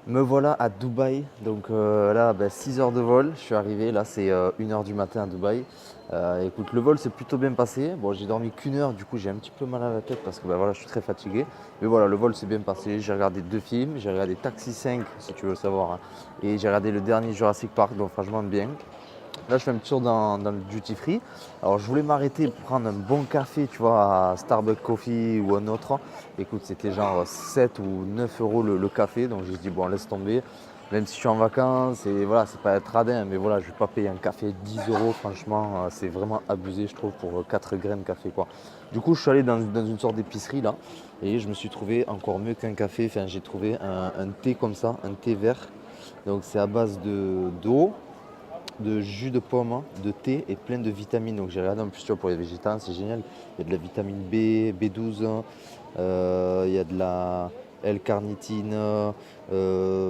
Me voilà à Dubaï, donc là 6 heures de vol, je suis arrivé, là c'est 1 heure du matin à Dubaï. Écoute, le vol s'est plutôt bien passé, bon j'ai dormi qu'une heure, du coup j'ai un petit peu mal à la tête parce que voilà, je suis très fatigué. Mais voilà, le vol s'est bien passé, j'ai regardé 2 films, j'ai regardé Taxi 5 si tu veux le savoir, hein, et j'ai regardé le dernier Jurassic Park, donc franchement bien. Là, je fais un petit tour dans le duty free. Alors, je voulais m'arrêter pour prendre un bon café, tu vois, à Starbucks Coffee ou un autre. Écoute, c'était genre 7 ou 9 euros le café. Donc, j'ai dit, bon, laisse tomber. Même si je suis en vacances, et voilà, c'est pas être radin, mais voilà, je vais pas payer un café 10 euros. Franchement, c'est vraiment abusé, je trouve, pour 4 graines de café, quoi. Du coup, je suis allé dans une sorte d'épicerie, là, et je me suis trouvé encore mieux qu'un café. Enfin, j'ai trouvé un thé comme ça, un thé vert. Donc, c'est à base d'eau, de jus de pomme, de thé et plein de vitamines. Donc j'ai regardé en plus tu vois, pour les végétariens, c'est génial. Il y a de la vitamine B, B12, il y a de la L-carnitine,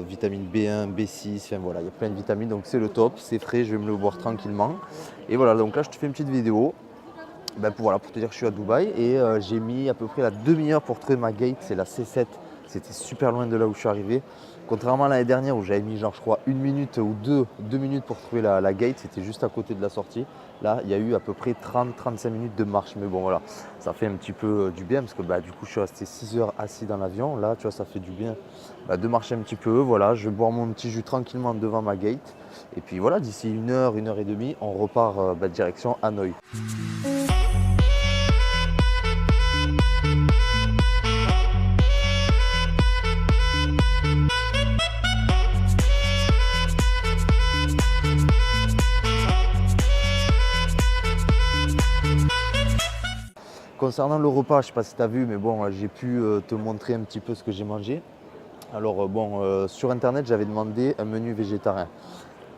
vitamine B1, B6, enfin voilà, il y a plein de vitamines. Donc c'est le top, c'est frais, je vais me le boire tranquillement. Et voilà, donc là je te fais une petite vidéo. Voilà, pour te dire que je suis à Dubaï et j'ai mis à peu près la demi-heure pour trouver ma gate, c'est la C7. C'était super loin de là où je suis arrivé. Contrairement à l'année dernière où j'avais mis genre je crois 1 minute ou 2 minutes pour trouver la gate, c'était juste à côté de la sortie. Là, il y a eu à peu près 30-35 minutes de marche. Mais bon voilà, ça fait un petit peu du bien parce que du coup je suis resté 6 heures assis dans l'avion. Là, tu vois, ça fait du bien de marcher un petit peu. Voilà, je vais boire mon petit jus tranquillement devant ma gate. Et puis voilà, d'ici 1 heure et demie, on repart direction Hanoï. Concernant le repas, je ne sais pas si tu as vu, mais bon, j'ai pu te montrer un petit peu ce que j'ai mangé. Alors sur internet, j'avais demandé un menu végétarien.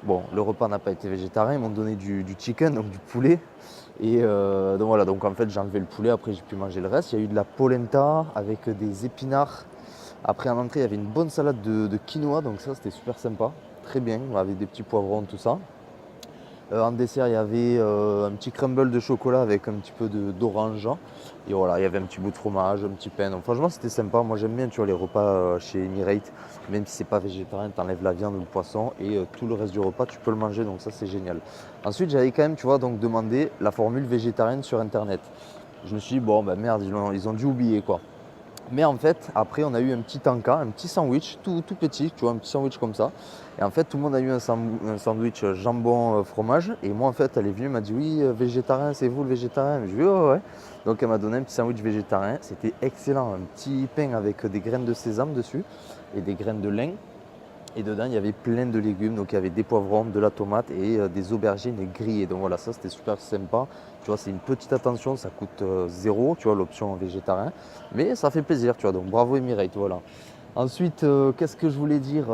Bon, le repas n'a pas été végétarien, ils m'ont donné du chicken, donc du poulet. Et donc voilà, donc en fait j'ai enlevé le poulet, après j'ai pu manger le reste. Il y a eu de la polenta avec des épinards. Après en entrée, il y avait une bonne salade de quinoa, donc ça c'était super sympa, très bien, avec des petits poivrons, tout ça. En dessert, il y avait un petit crumble de chocolat avec un petit peu d'orange. Et voilà, il y avait un petit bout de fromage, un petit pain. Donc franchement, c'était sympa. Moi, j'aime bien, tu vois, les repas chez Emirate. Même si c'est pas végétarien, tu enlèves la viande ou le poisson et tout le reste du repas, tu peux le manger. Donc ça, c'est génial. Ensuite, j'avais quand même, tu vois, donc demandé la formule végétarienne sur Internet. Je me suis dit, bon, merde, ils ont dû oublier, quoi. Mais en fait, après, on a eu un petit tanka, un petit sandwich, tout petit, tu vois, un petit sandwich comme ça. Et en fait, tout le monde a eu un sandwich jambon fromage. Et moi, en fait, elle est venue, elle m'a dit, oui, végétarien, c'est vous le végétarien? Je lui ai dit, ouais, ouais. Donc, elle m'a donné un petit sandwich végétarien. C'était excellent. Un petit pain avec des graines de sésame dessus et des graines de lin. Et dedans, il y avait plein de légumes. Donc, il y avait des poivrons, de la tomate et des aubergines grillées. Donc, voilà, ça, c'était super sympa. Tu vois, c'est une petite attention. Ça coûte 0, tu vois, l'option végétarien. Mais ça fait plaisir, tu vois. Donc, bravo Emirate, voilà. Ensuite, qu'est-ce que je voulais dire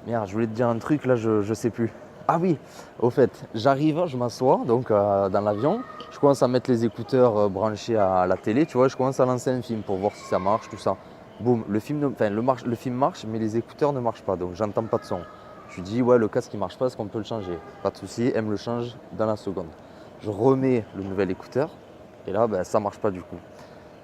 Merde, je voulais te dire un truc, là, je sais plus. Ah oui, au fait, j'arrive, je m'assois donc dans l'avion. Je commence à mettre les écouteurs branchés à la télé, tu vois. Je commence à lancer un film pour voir si ça marche, tout ça. Boum, le film, le film marche, mais les écouteurs ne marchent pas, donc j'entends pas de son. Je lui dis, ouais, le casque il marche pas, est-ce qu'on peut le changer? Pas de souci, elle me le change dans la seconde. Je remets le nouvel écouteur, et là, ça marche pas du coup.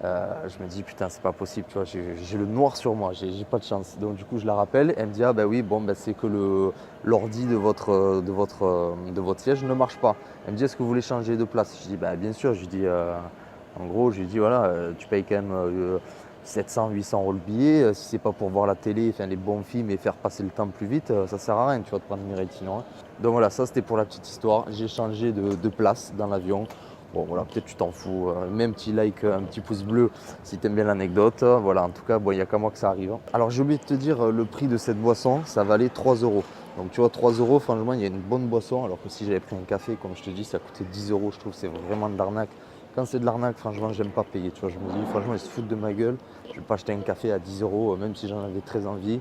Je me dis, putain, c'est pas possible, tu vois, j'ai le noir sur moi, j'ai pas de chance. Donc, du coup, je la rappelle, elle me dit, ah oui, bon, c'est que l'ordi de votre siège ne marche pas. Elle me dit, est-ce que vous voulez changer de place? Je dis, bien sûr, je lui dis, en gros, je lui dis, voilà, tu payes quand même 700, 800 euros le billet. Si c'est pas pour voir la télé, les bons films et faire passer le temps plus vite, ça sert à rien, tu vois, de prendre Emirates sinon, hein. Donc voilà, ça c'était pour la petite histoire. J'ai changé de place dans l'avion. Bon voilà, peut-être tu t'en fous. Mets un petit like, un petit pouce bleu si tu aimes bien l'anecdote. Voilà, en tout cas, il n'y a qu'à moi que ça arrive, hein. Alors j'ai oublié de te dire, le prix de cette boisson, ça valait 3 euros. Donc tu vois, 3 euros, franchement, il y a une bonne boisson. Alors que si j'avais pris un café, comme je te dis, ça coûtait 10 euros. Je trouve que c'est vraiment de l'arnaque. Quand c'est de l'arnaque, franchement, j'aime pas payer. Tu vois, je me dis, franchement, ils se foutent de ma gueule. Je vais pas acheter un café à 10 euros, même si j'en avais très envie.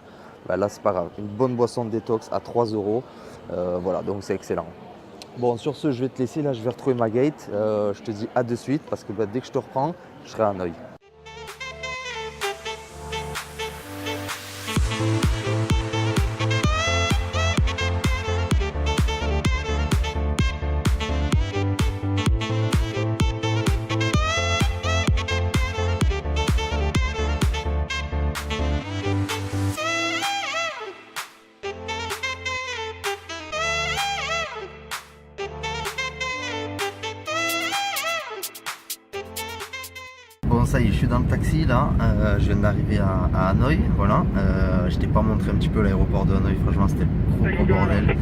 Là, c'est pas grave. Une bonne boisson de détox à 3 euros. Voilà, donc c'est excellent. Bon, sur ce, je vais te laisser. Là, je vais retrouver ma gate. Je te dis à de suite parce que dès que je te reprends, je serai à Hanoï. Bon, ça y est, je suis dans le taxi là, je viens d'arriver à Hanoï, voilà. Je t'ai pas montré un petit peu l'aéroport de Hanoï, franchement c'était le gros bordel.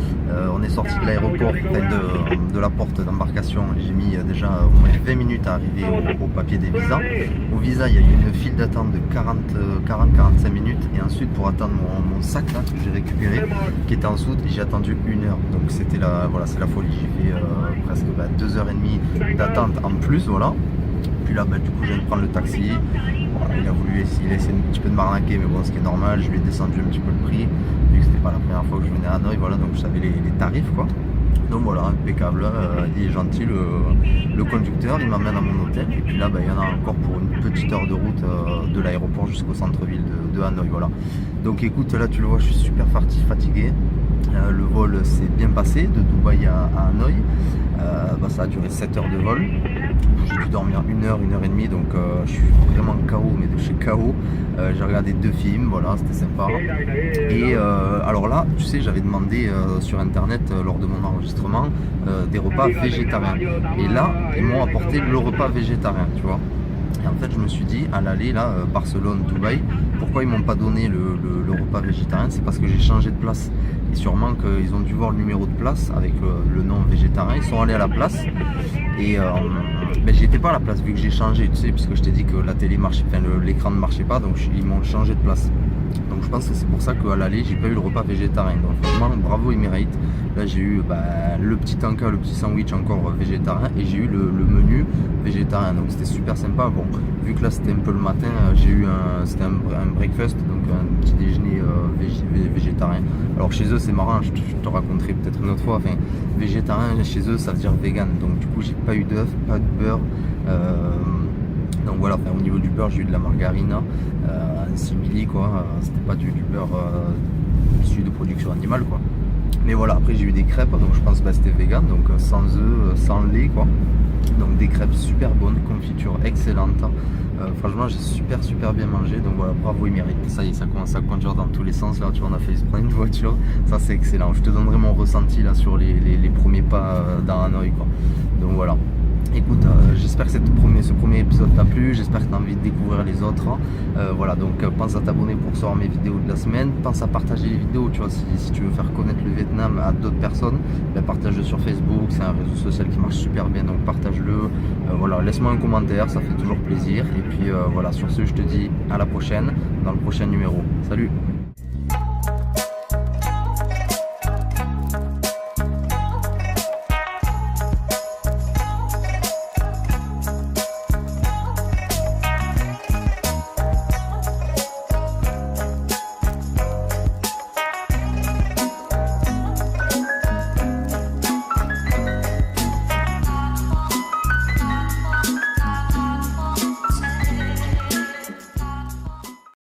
On est sorti de l'aéroport, de la porte d'embarcation, j'ai mis déjà au moins 20 minutes à arriver au papier des visas. Au visa, il y a eu une file d'attente de 40-45 minutes, et ensuite pour attendre mon sac là, que j'ai récupéré, qui était en soute, j'ai attendu 1 heure. Donc c'était voilà, c'est la folie, j'ai fait presque 2h30 d'attente en plus, voilà. Puis là, du coup, je viens de prendre le taxi. Voilà, il a essayé un petit peu de m'arnaquer, mais bon, ce qui est normal, je lui ai descendu un petit peu le prix, vu que c'était pas la première fois que je venais à Hanoï, voilà, donc je savais les tarifs, quoi. Donc voilà, impeccable, il est gentil, le conducteur, il m'amène à mon hôtel, et puis là, il y en a encore pour une petite heure de route de l'aéroport jusqu'au centre-ville de Hanoï, voilà. Donc écoute, là, tu le vois, je suis super fatigué. Le vol s'est bien passé de Dubaï à Hanoï. Ça a duré 7 heures de vol. J'ai dû dormir 1 heure, 1 heure et demie, donc je suis vraiment KO, mais de chez KO. J'ai regardé 2 films, voilà, c'était sympa. Et alors là, tu sais, j'avais demandé sur internet lors de mon enregistrement des repas végétariens. Et là, ils m'ont apporté le repas végétarien, tu vois. Et en fait, je me suis dit, à l'aller là, Barcelone-Dubaï, pourquoi ils m'ont pas donné le repas végétarien? C'est parce que j'ai changé de place. Et sûrement qu'ils ont dû voir le numéro de place avec le nom végétarien. Ils sont allés à la place. Et j'étais pas à la place vu que j'ai changé, tu sais, puisque je t'ai dit que la télé marchait, enfin l'écran ne marchait pas, donc ils m'ont changé de place. Donc je pense que c'est pour ça qu'à l'aller, j'ai pas eu le repas végétarien. Donc franchement, bravo Emirates. Là j'ai eu le petit tanka, le petit sandwich encore végétarien, et j'ai eu le menu végétarien. Donc c'était super sympa. Bon, vu que là c'était un peu le matin, j'ai eu c'était un breakfast, donc un petit déjeuner végétarien. Alors chez eux c'est marrant, je te raconterai peut-être une autre fois. Enfin, végétarien chez eux ça veut dire vegan. Donc du coup j'ai pas eu d'œuf, pas de beurre. Donc voilà, au niveau du beurre, j'ai eu de la margarine, un simili, quoi. C'était pas du beurre issu de production animale, quoi. Mais voilà, après j'ai eu des crêpes, donc je pense que c'était vegan, donc sans œufs, sans lait, quoi. Donc des crêpes super bonnes, confiture excellente. Franchement, j'ai super bien mangé, donc voilà, bravo Emirates. Ça y est, ça commence à conduire dans tous les sens. Là, tu vois, on a fait exprès une voiture, ça c'est excellent. Je te donnerai mon ressenti là sur les premiers pas dans Hanoï, quoi. Donc voilà. Écoute, j'espère que ce premier épisode t'a plu, j'espère que tu as envie de découvrir les autres. Voilà, donc pense à t'abonner pour recevoir mes vidéos de la semaine, pense à partager les vidéos, tu vois, si tu veux faire connaître le Vietnam à d'autres personnes, partage-le sur Facebook, c'est un réseau social qui marche super bien, donc partage-le. Voilà, laisse-moi un commentaire, ça fait toujours plaisir. Et puis voilà, sur ce, je te dis à la prochaine, dans le prochain numéro. Salut!